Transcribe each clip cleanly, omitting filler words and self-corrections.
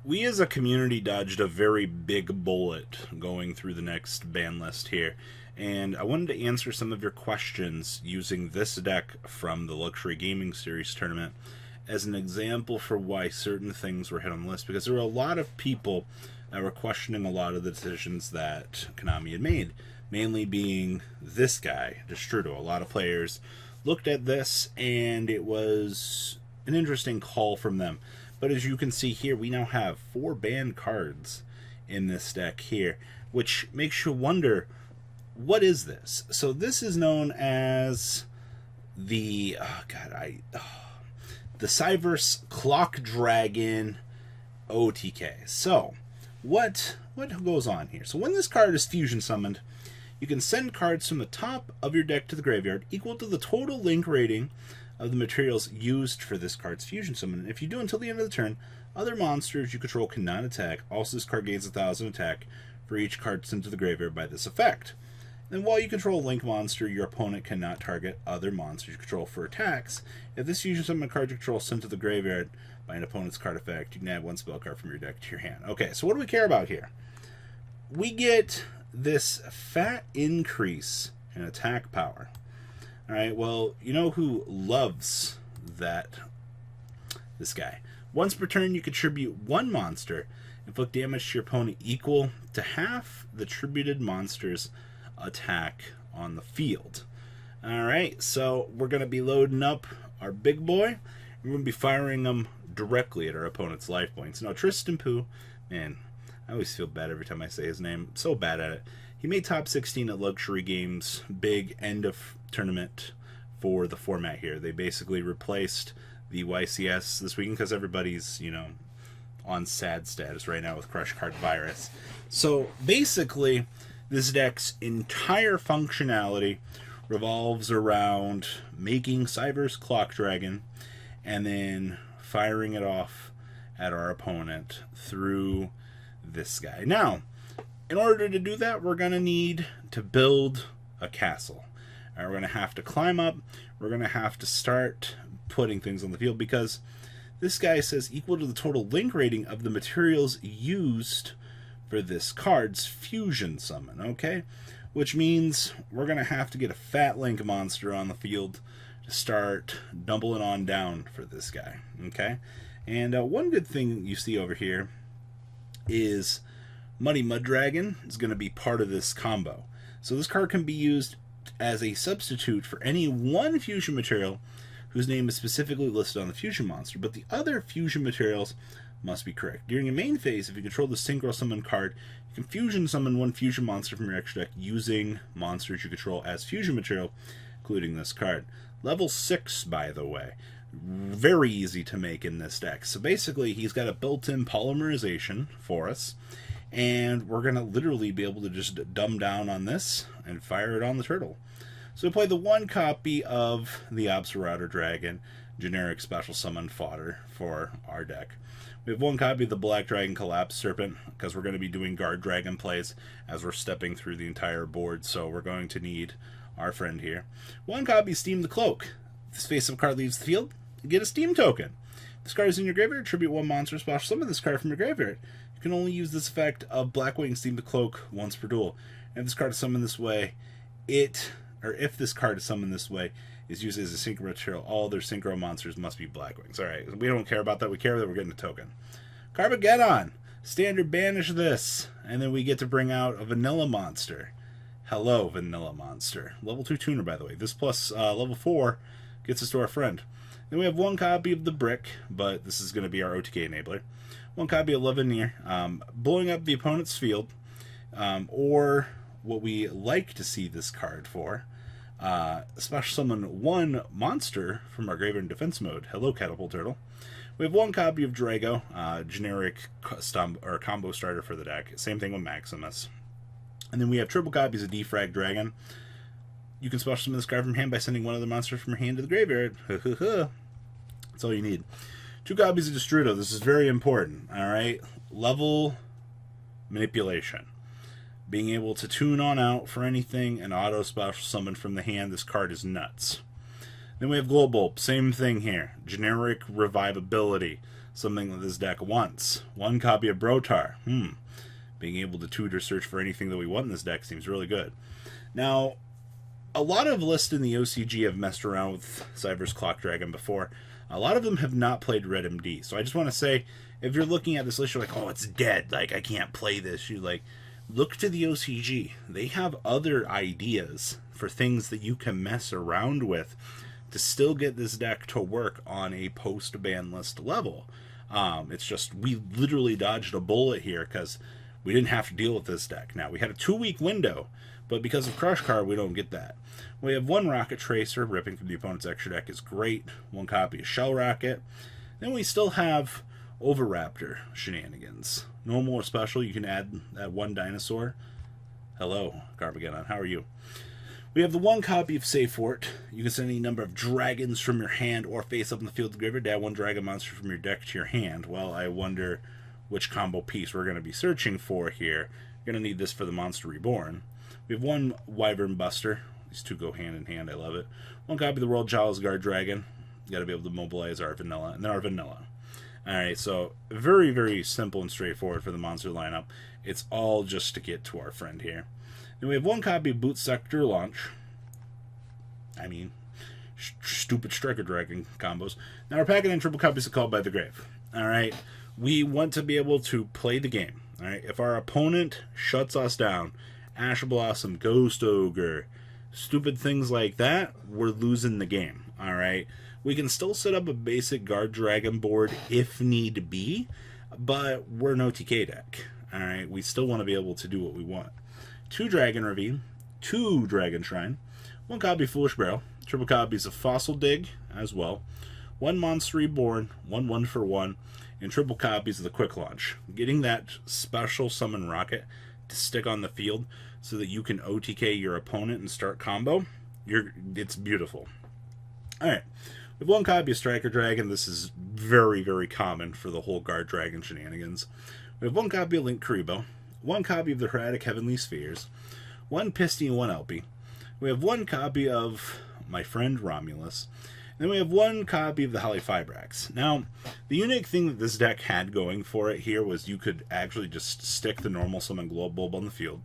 We as a community dodged a very big bullet going through the next ban list here, and I wanted to answer some of your questions using this deck from the Luxury Gaming Series tournament as an example for why certain things were hit on the list, because there were a lot of people that were questioning a lot of the decisions that Konami had made, mainly being this guy, Destrudo. A lot of players looked at this, and it was an interesting call from them. But as you can see here, we now have 4 banned cards in this deck here, which makes you wonder, what is this? So this is known as the the Cyverse Clock Dragon OTK. So what goes on here? So when this card is fusion summoned, you can send cards from the top of your deck to the graveyard equal to the total link rating of the materials used for this card's fusion summon. And if you do until the end of the turn, other monsters you control cannot attack. Also, this card gains 1,000 attack for each card sent to the graveyard by this effect. And while you control a link monster, your opponent cannot target other monsters you control for attacks. If this fusion summon card you control is sent to the graveyard by an opponent's card effect, you can add 1 spell card from your deck to your hand. Okay, so what do we care about here? We get this fat increase in attack power. Alright, well, you know who loves that? This guy. Once per turn, you contribute 1 monster, inflict damage to your opponent equal to half the tributed monster's attack on the field. Alright, so we're going to be loading up our big boy, and we're going to be firing them directly at our opponent's life points. Now, Tristan Pooh, man, I always feel bad every time I say his name. I'm so bad at it. He made top 16 at Luxury Games, big end of tournament for the format here. They basically replaced the YCS this weekend because everybody's, on sad status right now with Crush Card Virus. So basically, this deck's entire functionality revolves around making Cyverse Clock Dragon and then firing it off at our opponent through this guy. Now, in order to do that, we're going to need to build a castle. We're going to have to climb up. We're going to have to start putting things on the field because this guy says equal to the total link rating of the materials used for this card's fusion summon, okay? Which means we're going to have to get a fat link monster on the field to start doubling on down for this guy, okay? And one good thing you see over here is Muddy Mud Dragon is going to be part of this combo. So this card can be used as a substitute for any one fusion material whose name is specifically listed on the fusion monster, but the other fusion materials must be correct. During your main phase, if you control the Synchro Summon card, you can fusion summon 1 fusion monster from your extra deck using monsters you control as fusion material, including this card. Level 6, by the way. Very easy to make in this deck. So basically, he's got a built-in polymerization for us, and we're going to literally be able to just dumb down on this and fire it on the turtle. So we play the 1 copy of the Observator Dragon, generic special summon fodder for our deck. We have 1 copy of the Black Dragon Collapse Serpent, because we're going to be doing Guard Dragon plays as we're stepping through the entire board, so we're going to need our friend here. 1 copy of Steam the Cloak. If this face-up card leaves the field, you get a Steam token. If this card is in your graveyard, tribute 1 monster, special summon this card from your graveyard. You can only use this effect of Blackwing Steam the Cloak once per duel. And if this card is summoned this way, if this card is summoned this way, is used as a synchro material, all their synchro monsters must be Blackwings. Alright, we don't care about that. We care that we're getting a token. Carmageddon! Standard banish this, and then we get to bring out a vanilla monster. Hello, vanilla monster. Level 2 tuner, by the way. This plus level 4 gets us to our friend. Then we have 1 copy of the Brick, but this is going to be our OTK enabler. 1 copy of Leveneer, blowing up the opponent's field, or what we like to see this card for, special summon 1 monster from our graveyard in defense mode. Hello, Catapult Turtle. We have 1 copy of Drago, generic combo starter for the deck. Same thing with Maximus. And then we have triple copies of Defrag Dragon. You can special summon this card from hand by sending 1 other monster from your hand to the graveyard. That's all you need. 2 copies of Destrudo. This is very important. Alright? Level manipulation. Being able to tune on out for anything and auto special summon from the hand. This card is nuts. Then we have Glow Bulb. Same thing here. Generic revivability. Something that this deck wants. One copy of Brotar. Being able to tutor search for anything that we want in this deck seems really good. Now, a lot of lists in the OCG have messed around with Cyber's Clock Dragon before. A lot of them have not played Red MD. So I just want to say, if you're looking at this list, you're like, oh, it's dead. Like, I can't play this. You like, look to the OCG. They have other ideas for things that you can mess around with to still get this deck to work on a post-ban list level. It's just, we literally dodged a bullet here because we didn't have to deal with this deck. Now, we had a 2-week window, but because of Crush Card, we don't get that. We have one Rocket Tracer, ripping from the opponent's extra deck is great. One copy of Shell Rocket. Then we still have Overraptor shenanigans. Normal or special, you can add that one dinosaur. Hello, Carmageddon, how are you? We have the one copy of Safe Fort. You can send any number of dragons from your hand or face up in the field of the graveyard. Add one dragon monster from your deck to your hand. Well, I wonder which combo piece we're going to be searching for here. You're going to need this for the Monster Reborn. We have one Wyvern Buster. These two go hand in hand. I love it. One copy of the World Child's Guard Dragon. You got to be able to mobilize our vanilla. And then our vanilla. Alright, so very, very simple and straightforward for the monster lineup. It's all just to get to our friend here. Then we have one copy of Boot Sector Launch. I mean, stupid Striker Dragon combos. Now we're packing in triple copies of Called by the Grave. Alright, we want to be able to play the game. Alright, if our opponent shuts us down, Ash Blossom, Ghost Ogre, stupid things like that, we're losing the game. Alright, we can still set up a basic Guard Dragon board if need be, but we're an OTK deck. Alright, we still want to be able to do what we want. 2 Dragon Ravine, 2 Dragon Shrine, 1 copy of Foolish Barrel, triple copies of Fossil Dig as well, 1 Monster Reborn, 1 for 1, and triple copies of the Quick Launch. Getting that special Summon Rocket to stick on the field so that you can OTK your opponent and start combo, it's beautiful. Alright, we have 1 copy of Striker Dragon. This is very, very common for the whole Guard Dragon shenanigans. We have 1 copy of Link Karibo, 1 copy of the Heretic Heavenly Spheres, 1 Pisty and 1 Elpie. We have 1 copy of my friend Romulus. And then we have 1 copy of the Halifibrax. Now, the unique thing that this deck had going for it here was you could actually just stick the normal Summon Glow Bulb on the field,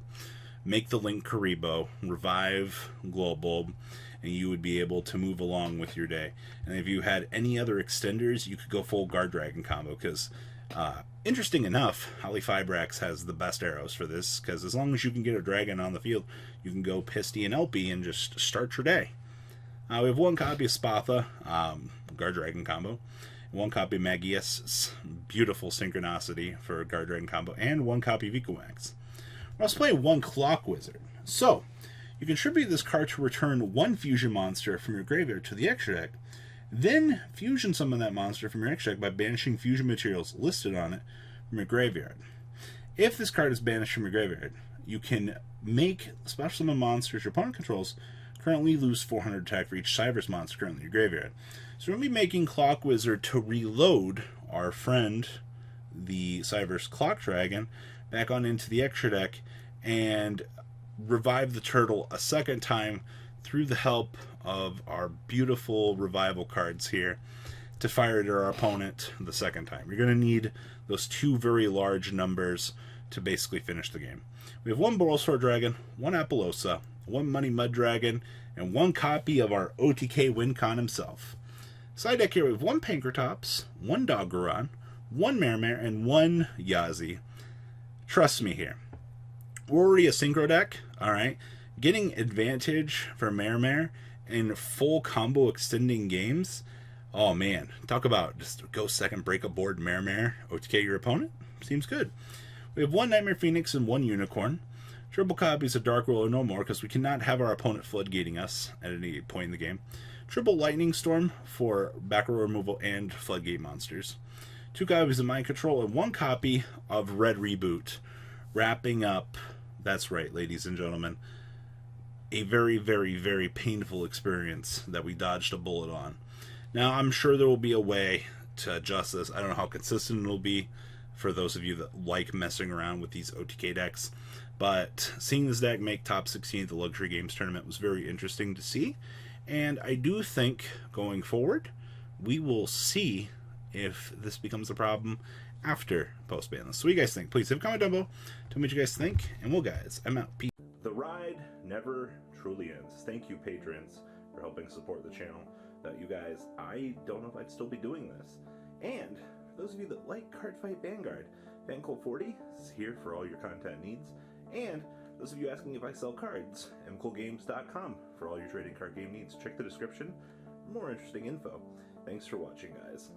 make the Link Karibo, revive Glow Bulb, and you would be able to move along with your day. And if you had any other extenders, you could go full Guard Dragon combo, because interesting enough, Halifibrax has the best arrows for this, because as long as you can get a dragon on the field, you can go Pisty and Elpie and just start your day. We have 1 copy of Spatha, Guard Dragon combo, 1 copy of Magius, beautiful Synchronicity for Guard Dragon combo, and 1 copy of Ecomax. We're also playing 1 Clock Wizard. So, you contribute this card to return 1 fusion monster from your graveyard to the extra deck, then fusion summon that monster from your extra deck by banishing fusion materials listed on it from your graveyard. If this card is banished from your graveyard, you can make special summon monsters your opponent controls currently lose 400 attack for each Cyber's monster currently in your graveyard. So we're going to be making Clock Wizard to reload our friend, the Cyber's Clock Dragon, back on into the extra deck and revive the turtle a second time through the help of our beautiful revival cards here to fire at our opponent the second time. You're going to need those 2 very large numbers to basically finish the game. We have 1 Borrelsword Dragon, 1 Apollosa, 1 Money Mud Dragon, and 1 copy of our OTK Wincon himself. Side deck here we have 1 Pankratops, 1 Doggeron, 1 Mermare, and 1 Yazi. Trust me here. We're already a synchro deck, alright? Getting advantage for Mermare in full combo extending games, oh man, talk about just go second, break a board, Mermare, OTK your opponent. Seems good. We have 1 Nightmare Phoenix and 1 Unicorn. Triple copies of Dark Roller no more, because we cannot have our opponent floodgating us at any point in the game. Triple Lightning Storm for back row removal and floodgate monsters. 2 copies of Mind Control and 1 copy of Red Reboot. Wrapping up, that's right, ladies and gentlemen, a very, very, very painful experience that we dodged a bullet on. Now, I'm sure there will be a way to adjust this. I don't know how consistent it'll be for those of you that like messing around with these OTK decks. But seeing this deck make top 16 at the Luxury Games Tournament was very interesting to see. And I do think going forward, we will see if this becomes a problem after post-ban. So what do you guys think? Please leave a comment down below. Tell me what you guys think. And well, guys, I'm out. Peace. The ride never truly ends. Thank you, patrons, for helping support the channel. Without you guys, I don't know if I'd still be doing this. And for those of you that like Cardfight Vanguard, FanCool40 is here for all your content needs. And those of you asking if I sell cards, mcoolgames.com for all your trading card game needs. Check the description for more interesting info. Thanks for watching, guys.